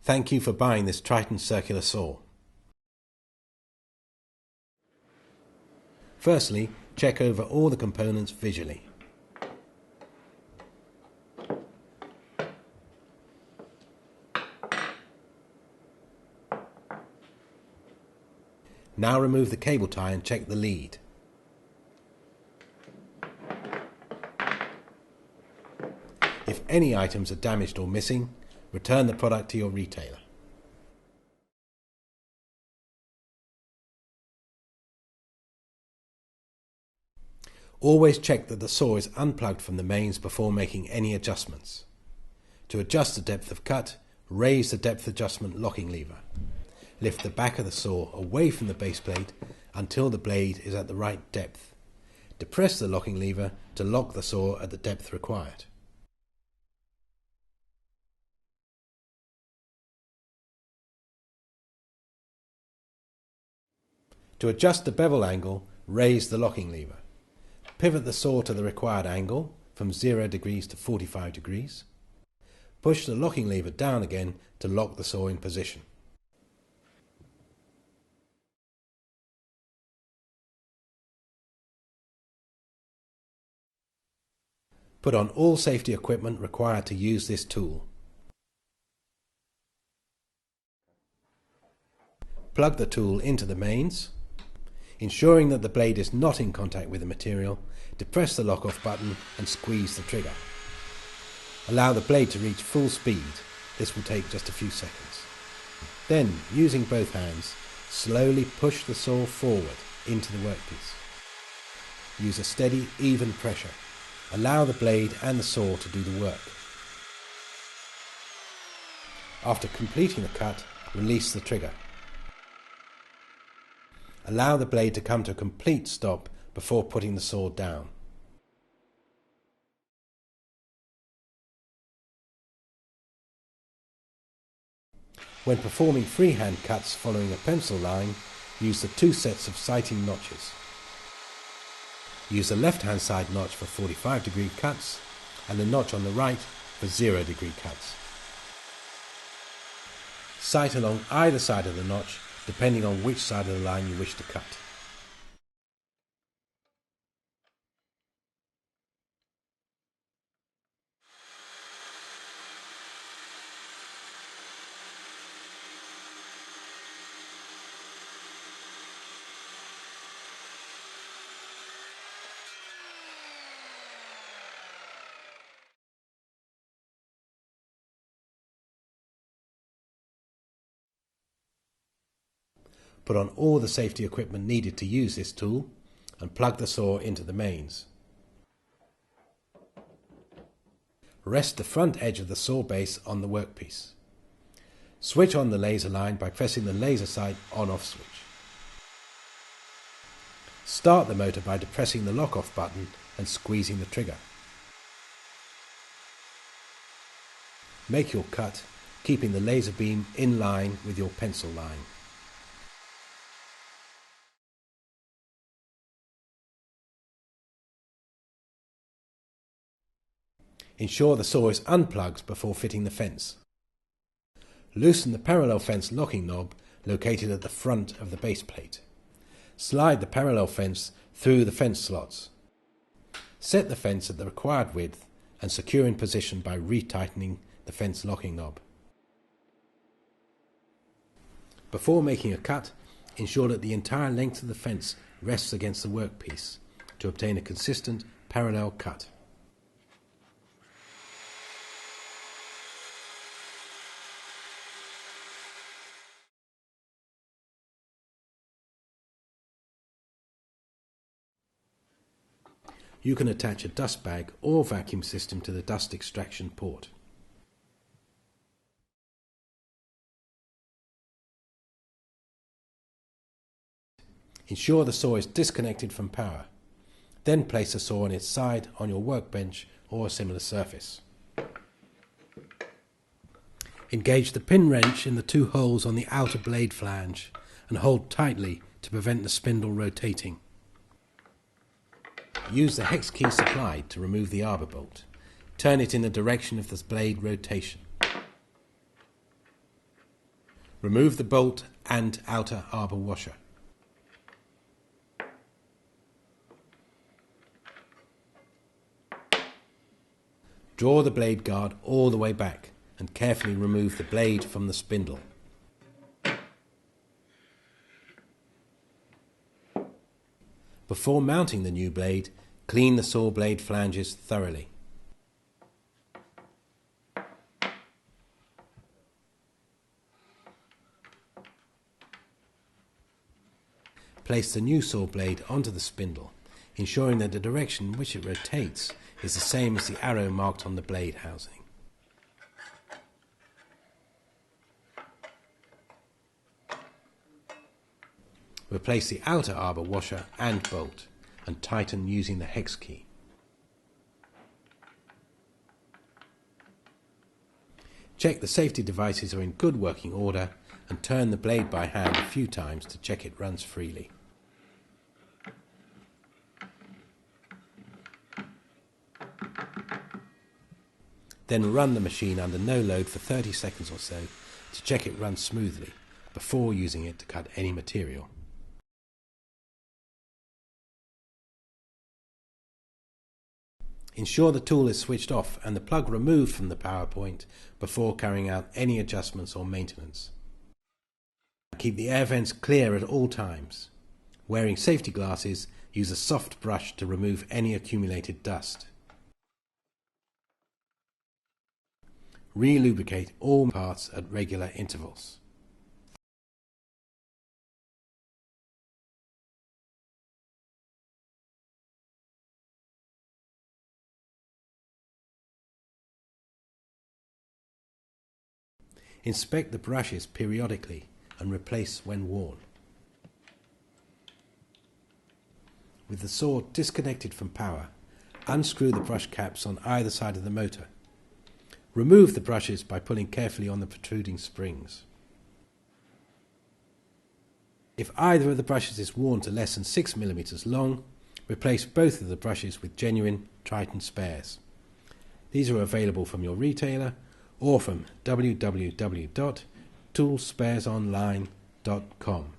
Thank you for buying this Triton circular saw. Firstly, check over all the components visually. Now remove the cable tie and check the lead. If any items are damaged or missing, return the product to your retailer. Always check that the saw is unplugged from the mains before making any adjustments. To adjust the depth of cut, raise the depth adjustment locking lever. Lift the back of the saw away from the base plate until the blade is at the right depth. Depress the locking lever to lock the saw at the depth required. To adjust the bevel angle, raise the locking lever. Pivot the saw to the required angle from 0 degrees to 45 degrees. Push the locking lever down again to lock the saw in position. Put on all safety equipment required to use this tool. Plug the tool into the mains. Ensuring that the blade is not in contact with the material, depress the lock-off button and squeeze the trigger. Allow the blade to reach full speed. This will take just a few seconds. Then, using both hands, slowly push the saw forward into the workpiece. Use a steady, even pressure. Allow the blade and the saw to do the work. After completing the cut, release the trigger. Allow the blade to come to a complete stop before putting the saw down. When performing freehand cuts following a pencil line, use the two sets of sighting notches. Use the left-hand side notch for 45-degree cuts and the notch on the right for 0-degree cuts. Sight along either side of the notch depending on which side of the line you wish to cut. Put on all the safety equipment needed to use this tool and plug the saw into the mains. Rest the front edge of the saw base on the workpiece. Switch on the laser line by pressing the laser sight on-off switch. Start the motor by depressing the lock-off button and squeezing the trigger. Make your cut, keeping the laser beam in line with your pencil line. Ensure the saw is unplugged before fitting the fence. Loosen the parallel fence locking knob located at the front of the base plate. Slide the parallel fence through the fence slots. Set the fence at the required width and secure in position by retightening the fence locking knob. Before making a cut, ensure that the entire length of the fence rests against the workpiece to obtain a consistent parallel cut. You can attach a dust bag or vacuum system to the dust extraction port. Ensure the saw is disconnected from power. Then place the saw on its side on your workbench or a similar surface. Engage the pin wrench in the two holes on the outer blade flange and hold tightly to prevent the spindle rotating. Use the hex key supplied to remove the arbor bolt. Turn it in the direction of the blade rotation. Remove the bolt and outer arbor washer. Draw the blade guard all the way back and carefully remove the blade from the spindle. Before mounting the new blade, clean the saw blade flanges thoroughly. Place the new saw blade onto the spindle, ensuring that the direction in which it rotates is the same as the arrow marked on the blade housing. Replace the outer arbor washer and bolt and tighten using the hex key. Check the safety devices are in good working order and turn the blade by hand a few times to check it runs freely. Then run the machine under no load for 30 seconds or so to check it runs smoothly before using it to cut any material. Ensure the tool is switched off and the plug removed from the power point before carrying out any adjustments or maintenance. Keep the air vents clear at all times. Wearing safety glasses, use a soft brush to remove any accumulated dust. Re-lubricate all parts at regular intervals. Inspect the brushes periodically and replace when worn. With the saw disconnected from power, unscrew the brush caps on either side of the motor. Remove the brushes by pulling carefully on the protruding springs. If either of the brushes is worn to less than 6 mm long, replace both of the brushes with genuine Triton spares. These are available from your retailer or from www.toolsparesonline.com.